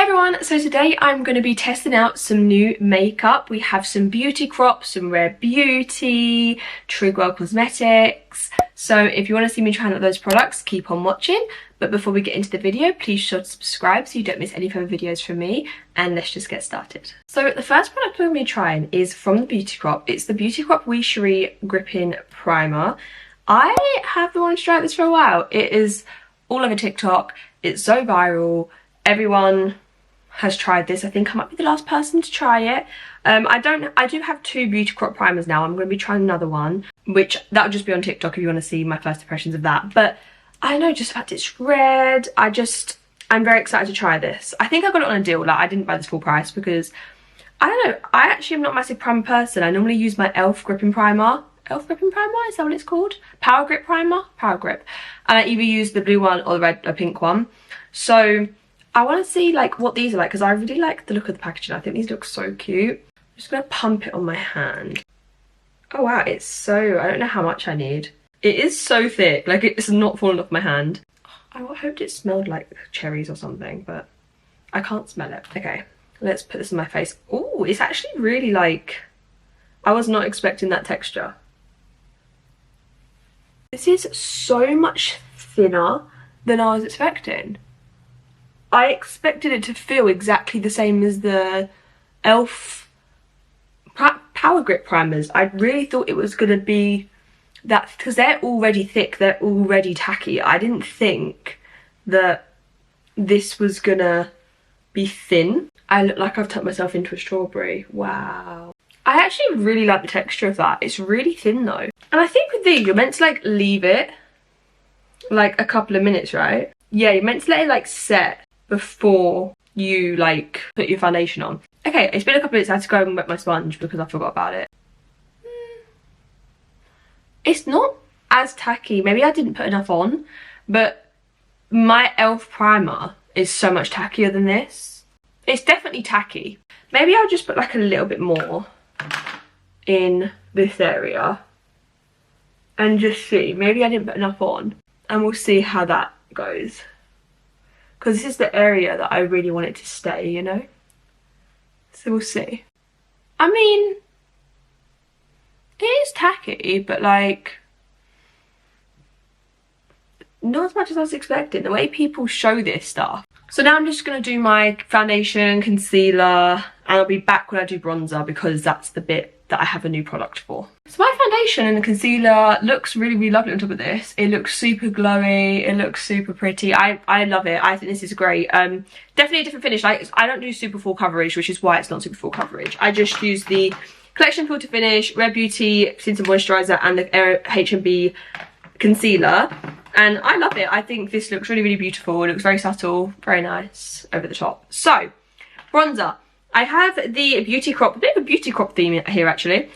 everyone, so today I'm going to be testing out some new makeup. We have some Beauty Crop, some Rare Beauty, Trigwell Cosmetics. So if you want to see me trying out those products, keep on watching. But before we get into the video, please sure to subscribe so you don't miss any further videos from me. And let's just get started. So the first product we're going to be trying is from the Beauty Crop. It's the Beauty Crop We Cherie Gripping Primer. I have been wanting to try this for a while. It is all over TikTok. It's so viral. Everyone has tried this. I think I might be the last person to try it. I do have two Beauty Crop primers now. I'm going to be trying another one, which that'll just be on TikTok if you want to see my first impressions of that. But I don't know, just the fact it's red, I'm very excited to try this. I think I got it on a deal. Like, I didn't buy this full price because I don't know, I actually am not a massive primer person. I normally use my e.l.f. gripping primer. E.l.f. gripping primer, is that what it's called? Power Grip primer? Power Grip. And I either use the blue one or the red or pink one. So I want to see like what these are like because I really like the look of the packaging. I think these look so cute. I'm just going to pump it on my hand. Oh wow, it's so, I don't know how much I need. It is so thick, like it's not falling off my hand. I hoped it smelled like cherries or something, but I can't smell it. Okay, let's put this on my face. Oh, it's actually really like, I was not expecting that texture. This is so much thinner than I was expecting. I expected it to feel exactly the same as the e.l.f. Power Grip primers. I really thought it was going to be that, because they're already thick, they're already tacky. I didn't think that this was going to be thin. I look like I've tucked myself into a strawberry. Wow. I actually really like the texture of that. It's really thin though. And I think with these, you're meant to like leave it like a couple of minutes, right? Yeah, you're meant to let it like set before you like put your foundation on. Okay, it's been a couple of minutes. I had to go and wet my sponge because I forgot about it. It's not as tacky. Maybe I didn't put enough on, but my e.l.f. primer is so much tackier than this. It's definitely tacky. Maybe I'll just put like a little bit more in this area and just see. Maybe I didn't put enough on and we'll see how that goes. Because this is the area that I really want it to stay, you know? So we'll see. I mean, it is tacky, but like, not as much as I was expecting. The way people show this stuff. So now I'm just going to do my foundation, concealer, and I'll be back when I do bronzer because that's the bit that I have a new product for. So my foundation and the concealer looks really, really lovely on top of this. It looks super glowy. It looks super pretty. I love it. I think this is great. Definitely a different finish. Like, I don't do super full coverage, which is why it's not super full coverage. I just use the Collection Filter Finish, Rare Beauty Tinted Moisturiser, and the H&B concealer. And I love it. I think this looks really, really beautiful. It looks very subtle, very nice, over the top. So, bronzer. I have the Beauty Crop, a bit of a Beauty Crop theme here actually.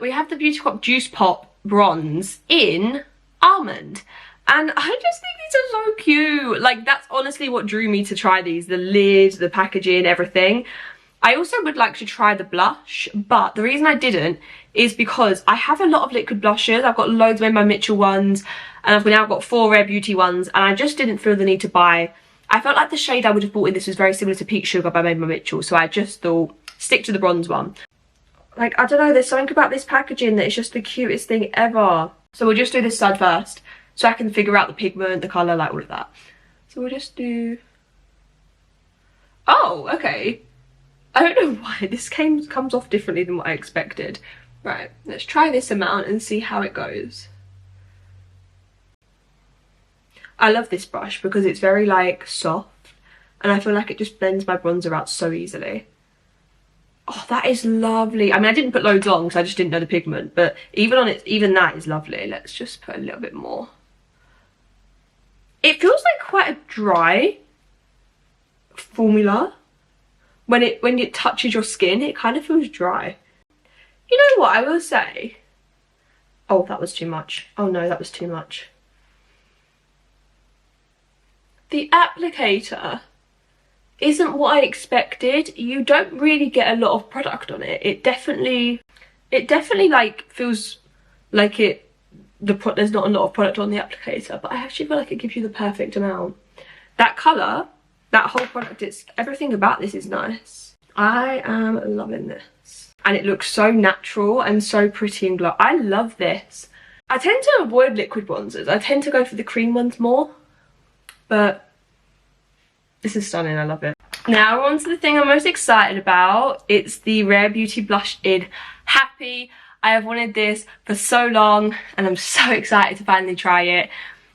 We have the Beauty Crop Juice Pop Bronze in Almond. And I just think these are so cute. Like, that's honestly what drew me to try these. The lid, the packaging, everything. I also would like to try the blush, but the reason I didn't is because I have a lot of liquid blushes. I've got loads of my Mitchell ones, and I've now got 4 Rare Beauty ones, and I just didn't feel the need to buy. I felt like the shade I would have bought in this was very similar to Peach Sugar by Made by Mitchell, so I just thought, stick to the bronze one. Like, I don't know, there's something about this packaging that is just the cutest thing ever. So we'll just do this side first, so I can figure out the pigment, the colour, like all of that. So we'll just do... Oh, okay. I don't know why, this comes off differently than what I expected. Right, let's try this amount and see how it goes. I love this brush because it's very like soft and I feel like it just blends my bronzer out so easily. Oh, that is lovely. I mean, I didn't put loads on because I just didn't know the pigment, but even on it, even that is lovely. Let's just put a little bit more. It feels like quite a dry formula. When it touches your skin, it kind of feels dry. You know what I will say? Oh, that was too much. Oh no, that was too much. The applicator isn't what I expected. You don't really get a lot of product on it. It definitely like feels like there's not a lot of product on the applicator, but I actually feel like it gives you the perfect amount. That colour That whole product, it's everything about this is nice. I am loving this. And it looks so natural and so pretty and glow. I love this. I tend to avoid liquid bronzers. I tend to go for the cream ones more. But this is stunning, I love it. Now we're on to the thing I'm most excited about. It's the Rare Beauty Blush in Happy. I have wanted this for so long and I'm so excited to finally try it.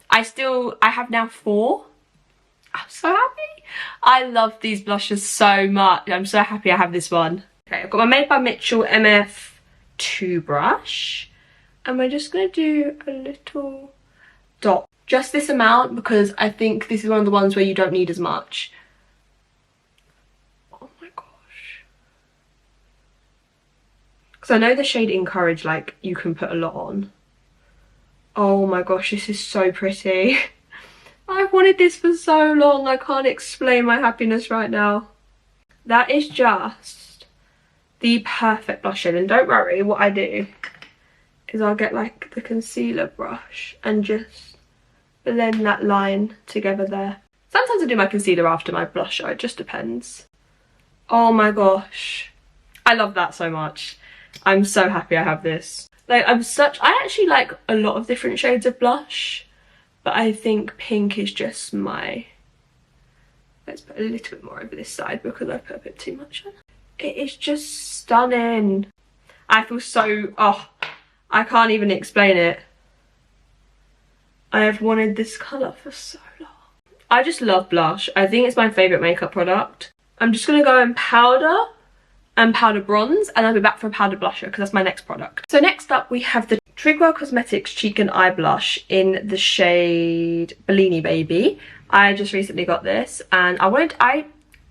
I have now 4. I'm so happy. I love these blushes so much. I'm so happy I have this one. Okay, I've got my Made by Mitchell MF2 brush. And we're just going to do a little dot. Just this amount because I think this is one of the ones where you don't need as much. Oh my gosh. Because I know the shade Encourage, like, you can put a lot on. Oh my gosh, this is so pretty. I've wanted this for so long. I can't explain my happiness right now. That is just the perfect blush shade. And don't worry, what I do is I'll get like the concealer brush and just blend that line together there. Sometimes I do my concealer after my blusher, it just depends. Oh my gosh, I love that so much. I'm so happy I have this. Like, I actually like a lot of different shades of blush, but I think pink is just my, let's put a little bit more over this side because I put a bit too much on. It is just stunning. I feel so, oh, I can't even explain it. I have wanted this colour for so long. I just love blush. I think it's my favourite makeup product. I'm just going to go in powder and powder bronze, and I'll be back for a powder blusher because that's my next product. So next up we have the Trigwell Cosmetics Cheek and Eye Blush in the shade Bellini Baby. I just recently got this and I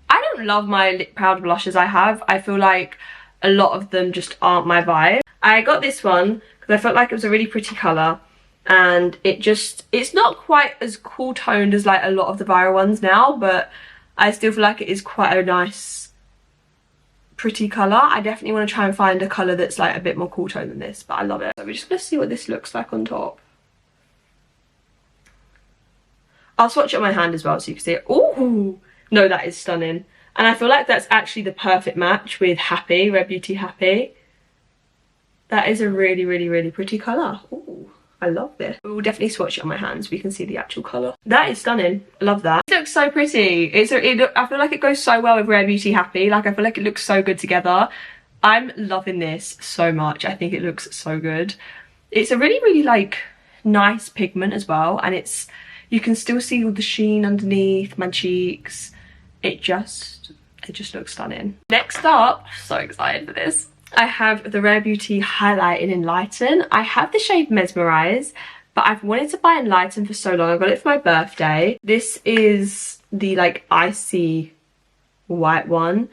don't love my lip powder blushes I have. I feel like a lot of them just aren't my vibe. I got this one because I felt like it was a really pretty colour, and it's not quite as cool toned as like a lot of the viral ones now, but I still feel like it is quite a nice pretty colour. I definitely want to try and find a colour that's like a bit more cool toned than this, but I love it. So we're just going to see what this looks like on top. I'll swatch it on my hand as well so you can see it. Ooh, no, that is stunning. And I feel like that's actually the perfect match with Happy, Rare Beauty Happy. That is a really, really, really pretty colour. Ooh, I love this. We'll definitely swatch it on my hands so we can see the actual colour. That is stunning. I love that. It looks so pretty. I feel like it goes so well with Rare Beauty Happy. Like, I feel like it looks so good together. I'm loving this so much. I think it looks so good. It's a really, really, like, nice pigment as well. And you can still see all the sheen underneath my cheeks. It just looks stunning. Next up, so excited for this, I have the Rare Beauty Highlight in Enlighten. I have the shade Mesmerize, but I've wanted to buy Enlighten for so long. I got it for my birthday. This is the like icy white one.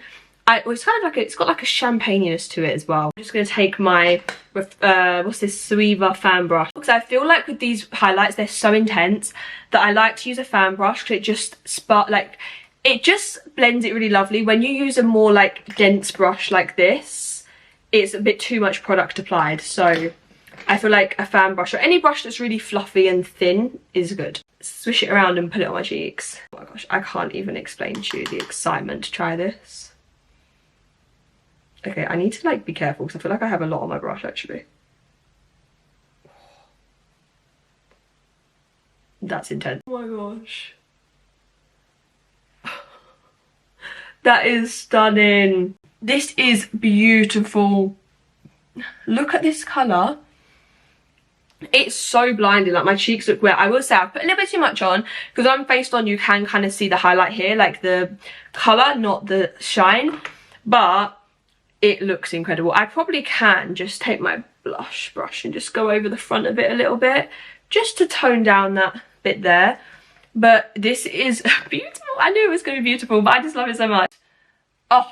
It's kind of like it's got like a champagne-ness to it as well. I'm just going to take my what's this, Suiva fan brush, because I feel like with these highlights they're so intense that I like to use a fan brush because it just blends it really lovely. When you use a more like dense brush like this, it's a bit too much product applied. So I feel like a fan brush or any brush that's really fluffy and thin is good. Swish it around and put it on my cheeks. Oh my gosh, I can't even explain to you the excitement to try this. Okay, I need to like be careful because I feel like I have a lot on my brush actually. That's intense. Oh my gosh. That is stunning. This is beautiful. Look at this colour. It's so blinding. Like, my cheeks look wet. I will say I put a little bit too much on because I'm faced on. You can kind of see the highlight here, like the colour, not the shine. But it looks incredible. I probably can just take my blush brush and just go over the front of it a little bit just to tone down that bit there. But this is beautiful. I knew it was going to be beautiful, but I just love it so much. Oh,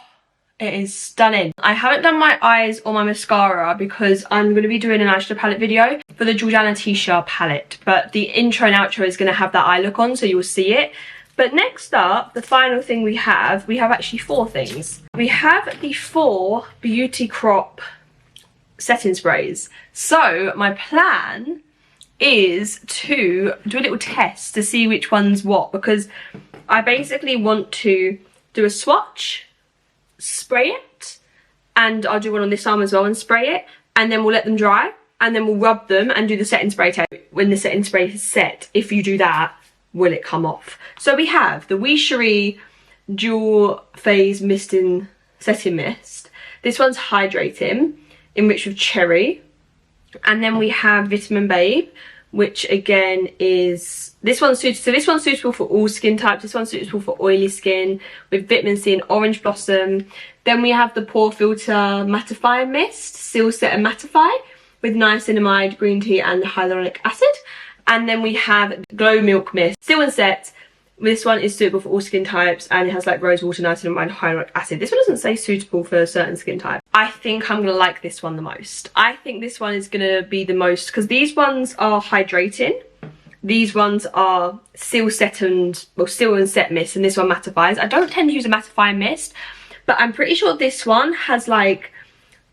it is stunning. I haven't done my eyes or my mascara because I'm going to be doing an eyeshadow palette video for the Jordana Tisha palette. But the intro and outro is going to have that eye look on, so you'll see it. But next up, the final thing we have actually 4 things. We have the 4 Beauty Crop setting sprays. So my plan is to do a little test to see which one's what, because I basically want to do a swatch, spray it, and I'll do one on this arm as well and spray it, and then we'll let them dry, and then we'll rub them and do the setting spray test. When the setting spray is set, if you do that, will it come off? So we have the Wee Cherie Dual Phase Misting Setting Mist. This one's hydrating, enriched with cherry. And then we have Vitamin Babe, which again is, this one's suitable for all skin types. This one's suitable for oily skin with vitamin C and orange blossom. Then we have the Pore Filter Mattifying Mist, Seal Set and Mattify, with niacinamide, green tea and hyaluronic acid. And then we have Glow Milk Mist, Seal and Set. This one is suitable for all skin types and it has like rose water, niacinamide and hyaluronic acid. This one doesn't say suitable for a certain skin type. I think I'm gonna like this one the most. I think this one is gonna be the most, because these ones are hydrating. These ones are Seal Set and Set Mist, and this one mattifies. I don't tend to use a mattifying mist, but I'm pretty sure this one has like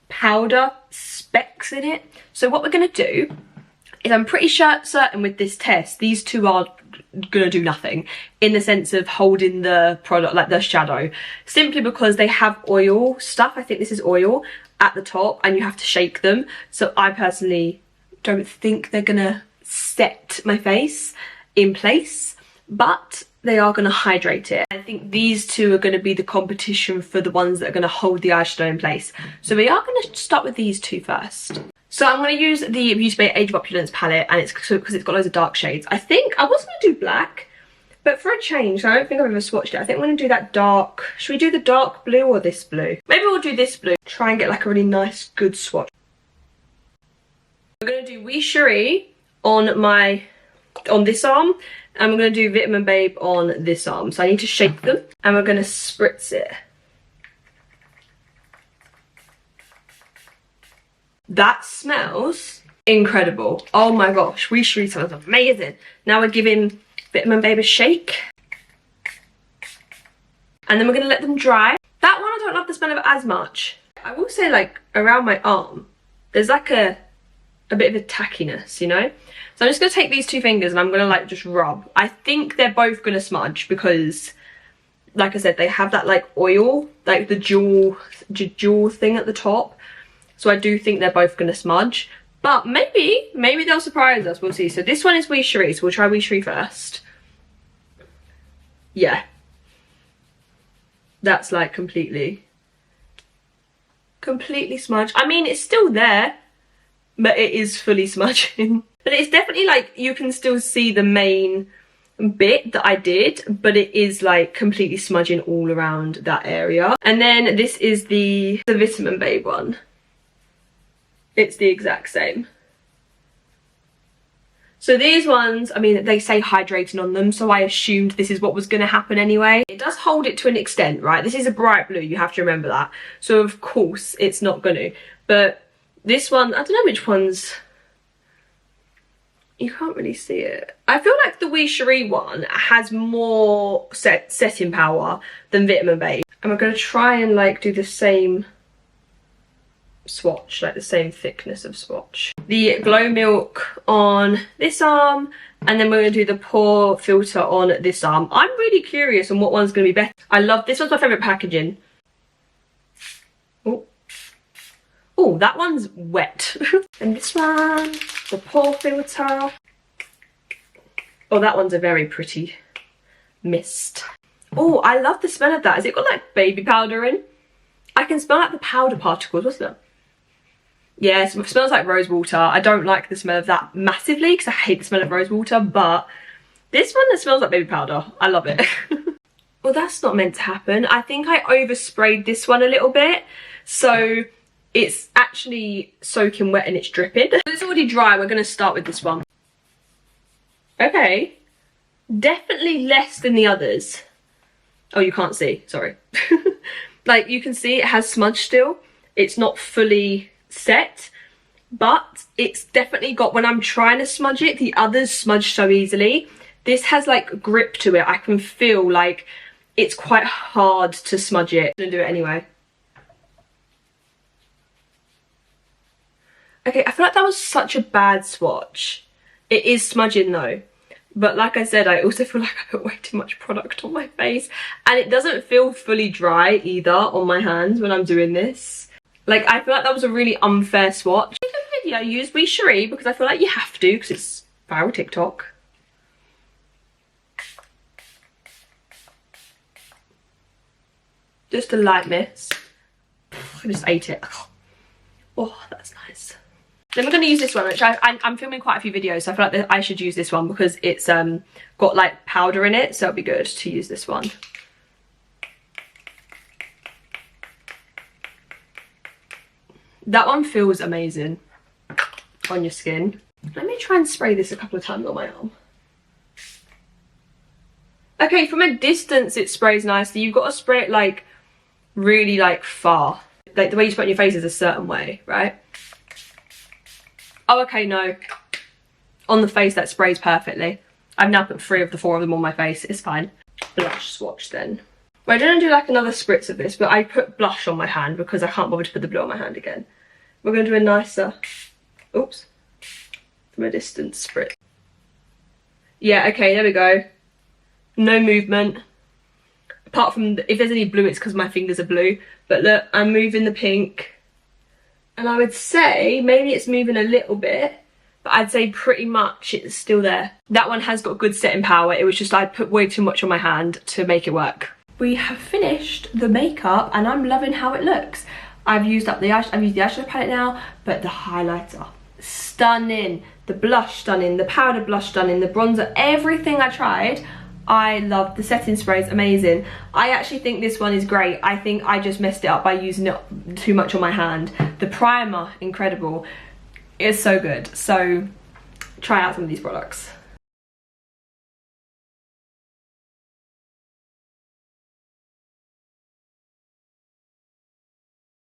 powder specks in it. So what we're gonna do is, I'm pretty certain with this test, these two are gonna do nothing in the sense of holding the product, like the shadow, simply because they have oil stuff. I think this is oil at the top and you have to shake them. So I personally don't think they're gonna set my face in place, but they are gonna hydrate it. I think these two are gonna be the competition for the ones that are gonna hold the eyeshadow in place. So we are gonna start with these two first. So I'm going to use the Beauty Bay Age of Opulence palette, and it's because it's got loads of dark shades. I think I was going to do black, but for a change, I don't think I've ever swatched it. I think I'm going to do that dark. Should we do the dark blue or this blue? Maybe we'll do this blue. Try and get like a really nice, good swatch. We're going to do Wee Cherie on this arm, and we're going to do Vitamin Babe on this arm. So I need to shake them, and we're going to spritz it. That smells incredible. Oh my gosh, Wee Cherie smells amazing. Now we're giving Vitamin Babe a shake. And then we're gonna let them dry. That one I don't love the smell of as much. I will say, like, around my arm, there's like a bit of a tackiness, you know? So I'm just gonna take these two fingers and I'm gonna like just rub. I think they're both gonna smudge because, like I said, they have that like oil, like the jewel thing at the top. So I do think they're both going to smudge. But maybe they'll surprise us. We'll see. So this one is Wee Cherie. So we'll try Wee Cherie first. Yeah. That's like completely smudged. I mean, it's still there, but it is fully smudging. But it's definitely like, you can still see the main bit that I did, but it is like completely smudging all around that area. And then this is the Vitamin Babe one. It's the exact same. So these ones, I mean, they say hydrating on them, so I assumed this is what was going to happen anyway. It does hold it to an extent, right? This is a bright blue, you have to remember that. So of course it's not going to. But this one, I don't know which ones. You can't really see it. I feel like the Wee Cherie one has more setting power than Vitamin Babe. And we're going to try and like do the same swatch, like the same thickness of swatch. The Glow Milk on this arm, and then we're going to do the Pore Filter on this arm. I'm really curious on what one's going to be better. I love this one's my favourite packaging. Oh, that one's wet. And this one, the Pore Filter. Oh, that one's a very pretty mist. Oh, I love the smell of that. Has it got like baby powder in? I can smell like the powder particles. What's that? Yes, it smells like rose water. I don't like the smell of that massively because I hate the smell of rose water, but this one that smells like baby powder, I love it. Well, that's not meant to happen. I think I oversprayed this one a little bit, so it's actually soaking wet and it's dripping. It's already dry. We're going to start with this one. Okay, definitely less than the others. Oh, you can't see, sorry. Like, you can see it has smudge still. It's not fully set, but it's definitely got, when I'm trying to smudge it, the others smudge so easily. This has like grip to it. I can feel like it's quite hard to smudge it. I'm gonna do it anyway. Okay, I feel like that was such a bad swatch. It is smudging though, But like I said, I also feel like I put way too much product on my face, and it doesn't feel fully dry either on my hands when I'm doing this. Like, I feel like that was a really unfair swatch. In the video, use We Cherie because I feel like you have to, because it's viral TikTok. Just a light mist. I just ate it. Oh, that's nice. Then we're going to use this one, which I'm filming quite a few videos, so I feel like I should use this one because it's got like powder in it, so it'll be good to use this one. That one feels amazing on your skin. Let me try and spray this a couple of times on my arm. Okay, from a distance it sprays nicely. You've got to spray it like really like far. Like the way you spray it on your face is a certain way, right? Oh, okay, no. On the face that sprays perfectly. I've now put 3 of the 4 of them on my face. It's fine. Blush swatch then. Well, I don't do like another spritz of this, but I put blush on my hand because I can't bother to put the blue on my hand again. We're going to do a nicer, oops, from a distance spritz. Yeah, okay, there we go. No movement. Apart from, if there's any blue, it's because my fingers are blue. But look, I'm moving the pink. And I would say, maybe it's moving a little bit, but I'd say pretty much it's still there. That one has got good setting power. It was just I put way too much on my hand to make it work. We have finished the makeup and I'm loving how it looks. I've used the eyeshadow palette now, but the highlighter, stunning. The blush, stunning. The powder blush, stunning. The bronzer, everything I tried, I loved. The setting spray is amazing. I actually think this one is great. I think I just messed it up by using it too much on my hand. The primer, incredible. It's so good. So try out some of these products.